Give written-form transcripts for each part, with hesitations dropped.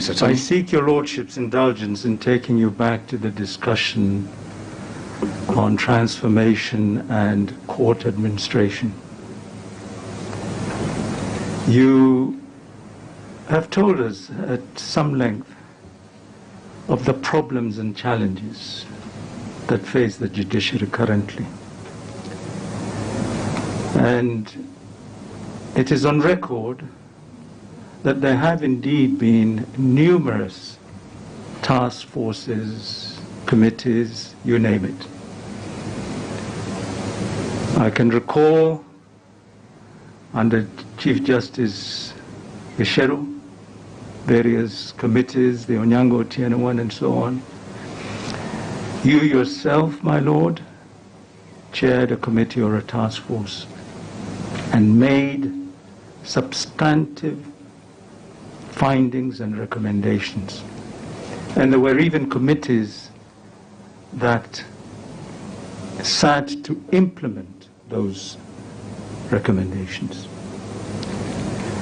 Mr. Attorney. I seek your Lordship's indulgence in taking you back to the discussion on transformation and court administration. You have told us at some length of the problems and challenges that face the judiciary currently. And it is on record that there have indeed been numerous task forces, committees, you name it. I can recall under Chief Justice Kihara, various committees, the Onyango Otieno one and so on. You yourself, my Lord, chaired a committee or a task force and made substantive findings and recommendations. And there were even committees that sat to implement those recommendations.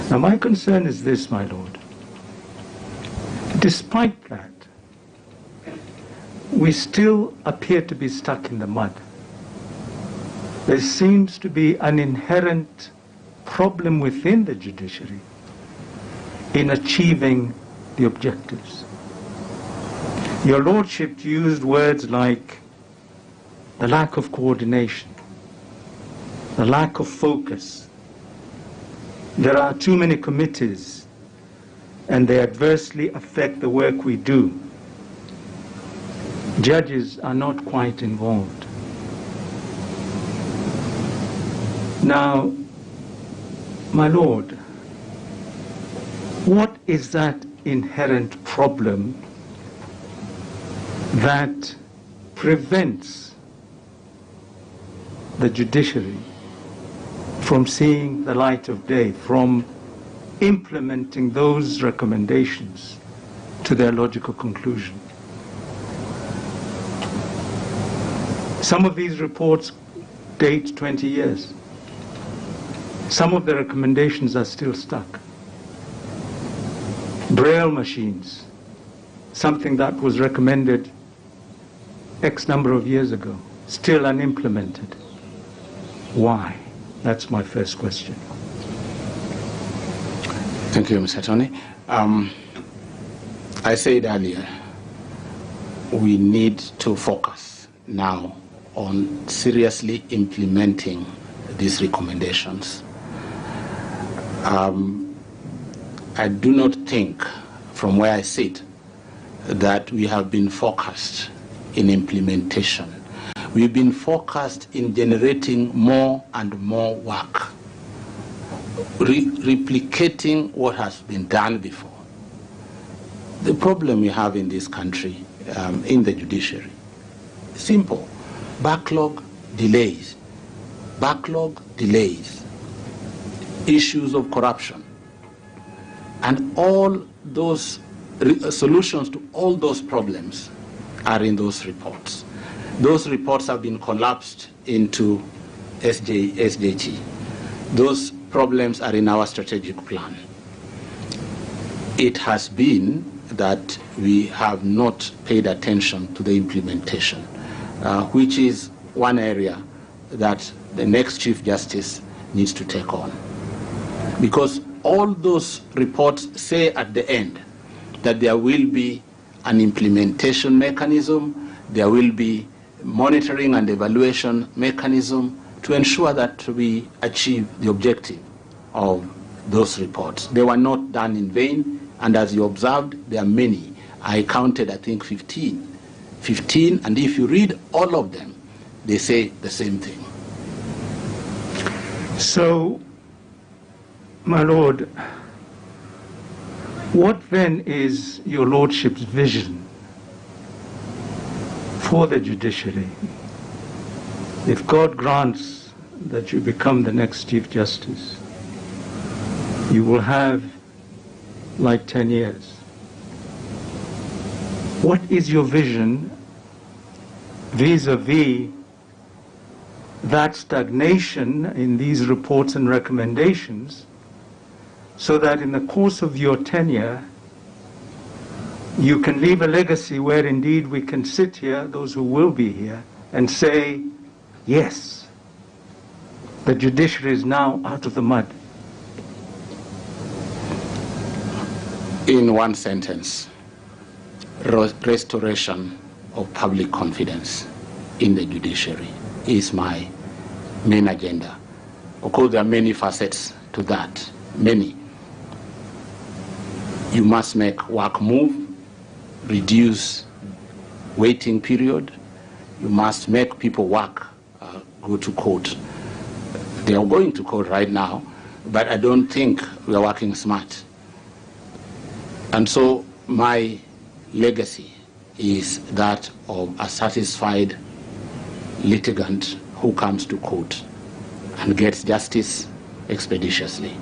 Now my concern is this, my Lord. Despite that, we still appear to be stuck in the mud. There seems to be an inherent problem within the judiciary in achieving the objectives. Your Lordship used words like the lack of coordination, the lack of focus. There are too many committees and they adversely affect the work we do. Judges are not quite involved. Now, my Lord, what is that inherent problem that prevents the judiciary from seeing the light of day, from implementing those recommendations to their logical conclusion? Some of these reports date 20 years. Some of the recommendations are still stuck. Braille machines, something that was recommended X number of years ago, still unimplemented. Why? That's my first question. Thank you, Mr. Attorney. I said earlier, we need to focus now on seriously implementing these recommendations. I do not think, from where I sit, that we have been focused in implementation. We've been focused in generating more and more work, replicating what has been done before. The problem we have in this country, in the judiciary, simple: backlog, delays, issues of corruption. And all those solutions to all those problems are in those reports. Those reports have been collapsed into SJT. Those problems are in our strategic plan. It has been that we have not paid attention to the implementation, which is one area that the next Chief Justice needs to take on. Because all those reports say at the end that there will be an implementation mechanism, there will be monitoring and evaluation mechanism to ensure that we achieve the objective of those reports. They were not done in vain, and as you observed, there are many. I counted, I think, 15, and if you read all of them, they say the same thing. So, my Lord, what then is your Lordship's vision for the judiciary? If God grants that you become the next Chief Justice, you will have like 10 years. What is your vision vis-a-vis that stagnation in these reports and recommendations, so that in the course of your tenure, you can leave a legacy where indeed we can sit here, those who will be here, and say, yes, the judiciary is now out of the mud? In one sentence, restoration of public confidence in the judiciary is my main agenda. Of course, there are many facets to that, many. You must make work move, reduce waiting period. You must make people work, go to court. They are going to court right now, but I don't think we are working smart. And so my legacy is that of a satisfied litigant who comes to court and gets justice expeditiously.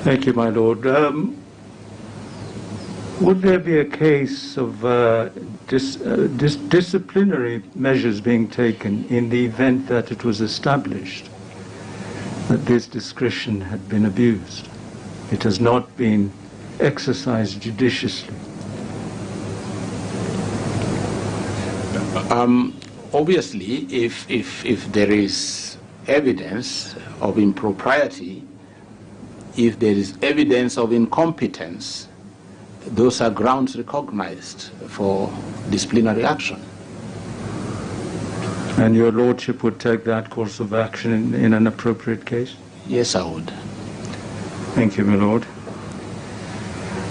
Thank you, my Lord. Would there be a case of disciplinary measures being taken in the event that it was established that this discretion had been abused? It has not been exercised judiciously. Obviously, if there is evidence of impropriety, if there is evidence of incompetence, those are grounds recognized for disciplinary action. And your Lordship would take that course of action in an appropriate case? Yes, I would. Thank you, my Lord.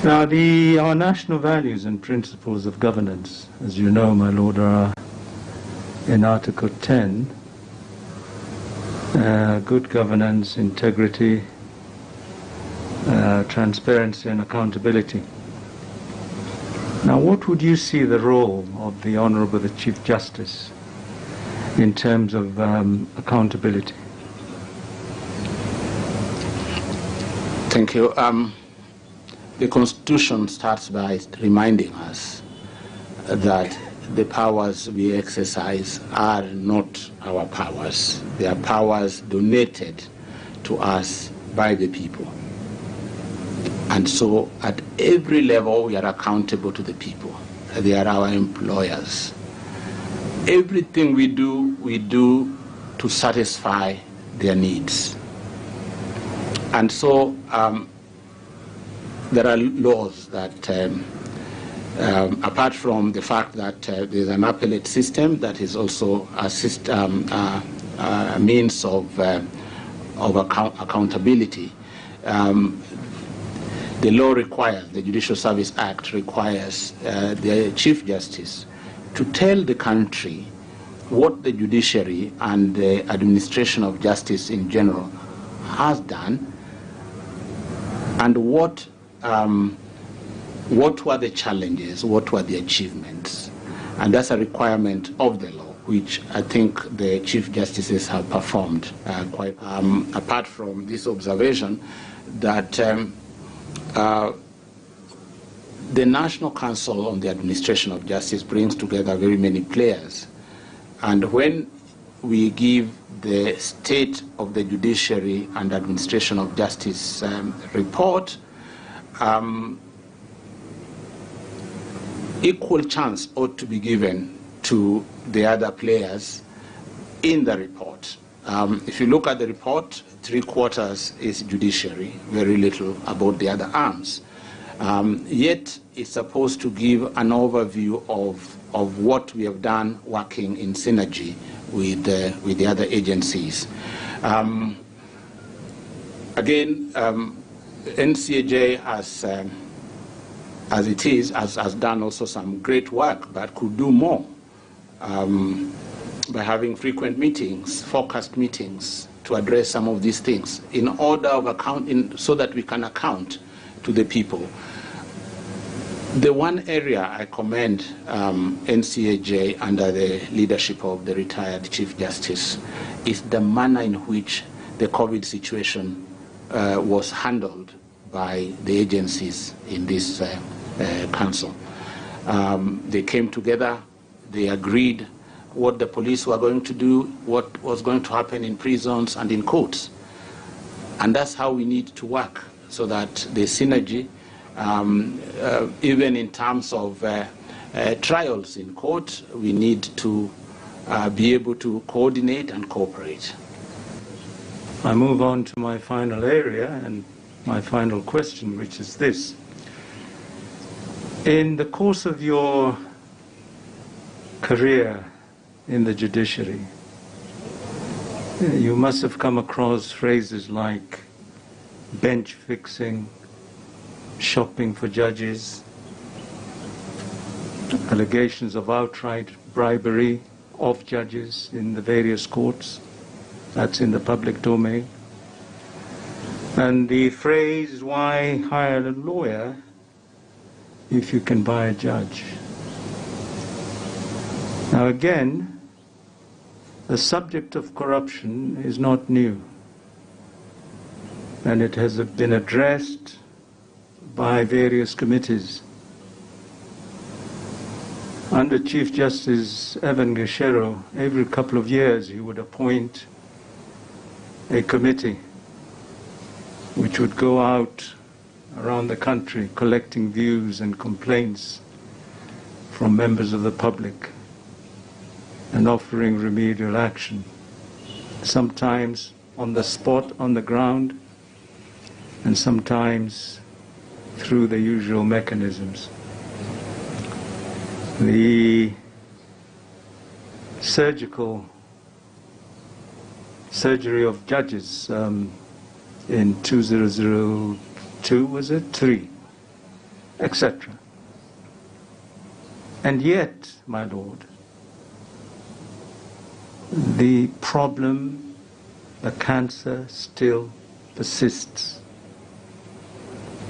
Now, our national values and principles of governance, as you know, my Lord, are in Article 10, good governance, integrity, transparency and accountability. Now, what would you see the role of the Honourable the Chief Justice in terms of accountability? Thank you. The Constitution starts by reminding us that the powers we exercise are not our powers. They are powers donated to us by the people. And so at every level we are accountable to the people. They are our employers. Everything we do to satisfy their needs. And so there are laws that, apart from the fact that there's an appellate system that is also a means of accountability, the law requires, the Judicial Service Act requires the Chief Justice to tell the country what the judiciary and the administration of justice in general has done and what were the challenges, what were the achievements. And that's a requirement of the law, which I think the Chief Justices have performed quite. Apart from this observation that the National Council on the Administration of Justice brings together very many players. And when we give the State of the Judiciary and Administration of Justice report, equal chance ought to be given to the other players in the report. If you look at the report, 3/4 is judiciary, very little about the other arms. Yet it's supposed to give an overview of what we have done working in synergy with the other agencies. Again, NCAJ as it is has done also some great work, but could do more by having frequent meetings, focused meetings to address some of these things in order of so that we can account to the people. The one area I commend NCAJ under the leadership of the retired Chief Justice is the manner in which the COVID situation was handled by the agencies in this council. They came together, they agreed what the police were going to do, what was going to happen in prisons and in courts. And that's how we need to work, so that the synergy Even in terms of trials in court, we need to be able to coordinate and cooperate. I move on to my final area and my final question, which is this. In the course of your career in the judiciary, you must have come across phrases like bench fixing, shopping for judges, allegations of outright bribery of judges in the various courts. That's in the public domain. And the phrase, why hire a lawyer if you can buy a judge? Now again, the subject of corruption is not new, and it has been addressed by various committees. Under Chief Justice Evan Gashero, every couple of years he would appoint a committee which would go out around the country collecting views and complaints from members of the public and offering remedial action, sometimes on the spot, on the ground, and sometimes through the usual mechanisms. The surgery of judges in 2002, was it? 3, etc. And yet, my Lord, the problem, the cancer, still persists.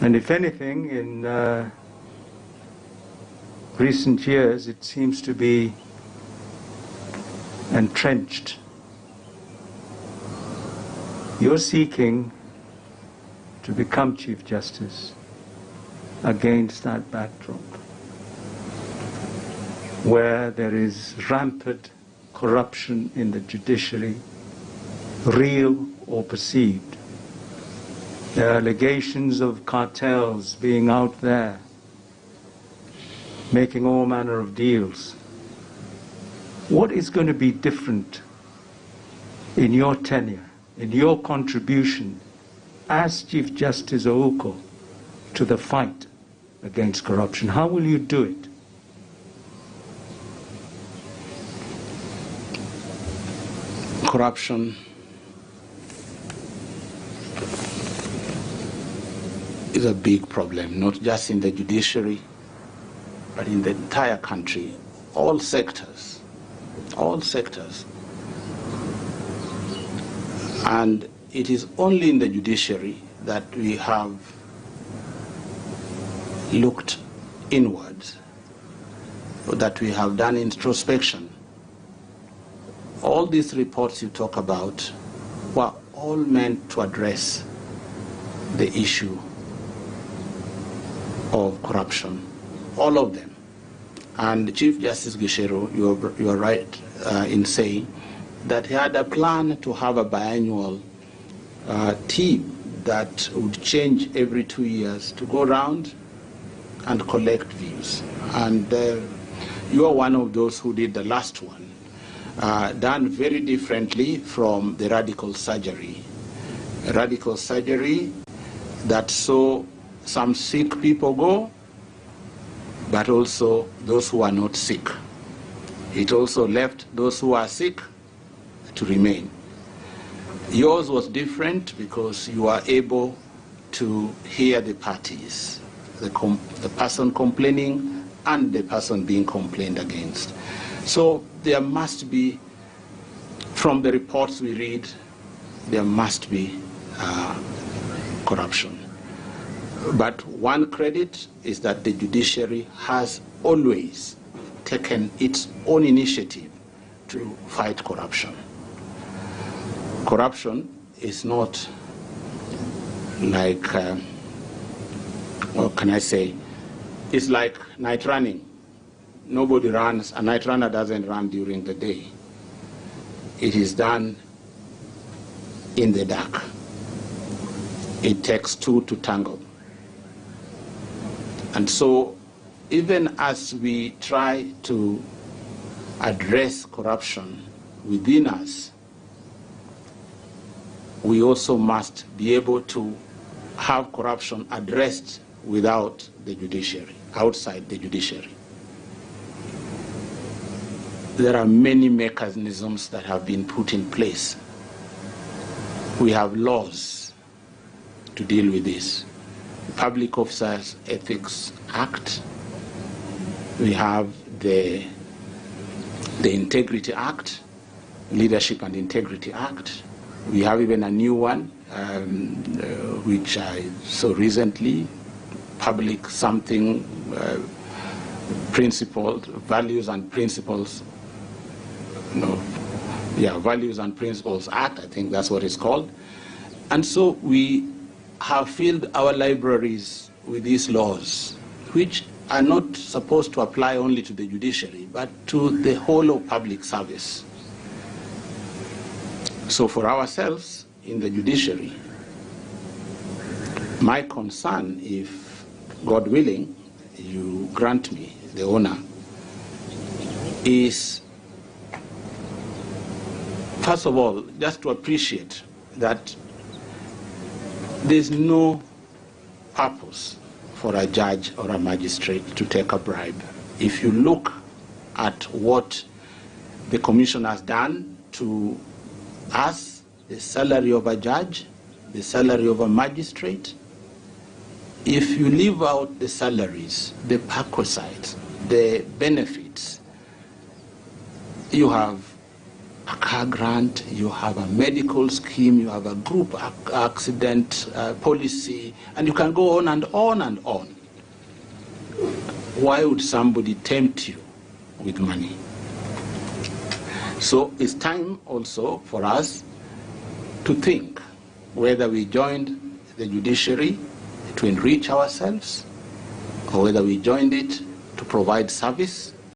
And if anything, in recent years, it seems to be entrenched. You're seeking to become Chief Justice against that backdrop, where there is rampant corruption in the judiciary, real or perceived. There are allegations of cartels being out there, making all manner of deals. What is going to be different in your tenure, in your contribution as Chief Justice Ouko to the fight against corruption? How will you do it? Corruption is a big problem, not just in the judiciary, but in the entire country, all sectors, all sectors. And it is only in the judiciary that we have looked inwards, that we have done introspection. All these reports you talk about were all meant to address the issue of corruption, all of them. And Chief Justice Gashero, you are right in saying that he had a plan to have a biannual team that would change every 2 years to go around and collect views. And you are one of those who did the last one, done very differently from the radical surgery. Radical surgery that saw some sick people go, but also those who are not sick. It also left those who are sick to remain. Yours was different because you are able to hear the parties, the person complaining and the person being complained against. So there must be, from the reports we read, there must be corruption. But one credit is that the judiciary has always taken its own initiative to fight corruption. Corruption is not like, what can I say, it's like night running. Nobody runs, a night runner doesn't run during the day. It is done in the dark. It takes two to tango. And so, even as we try to address corruption within us, we also must be able to have corruption addressed without the judiciary, outside the judiciary. There are many mechanisms that have been put in place. We have laws to deal with this. Public Officers Ethics Act. We have the Integrity Act, Leadership and Integrity Act. We have even a new one, which I saw recently, Public something, principled, Values and Principles, Values and Principles Act, I think that's what it's called. And so we have filled our libraries with these laws, which are not supposed to apply only to the judiciary, but to the whole of public service. So for ourselves in the judiciary, my concern, if God willing, you grant me the honor, is first of all, just to appreciate that there's no purpose for a judge or a magistrate to take a bribe. If you look at what the Commission has done to us, the salary of a judge, the salary of a magistrate, if you leave out the salaries, the perquisites, the benefits, you have a car grant, you have a medical scheme, you have a group accident policy, and you can go on and on and on. Why would somebody tempt you with money? So it's time also for us to think whether we joined the judiciary to enrich ourselves, or whether we joined it to provide service,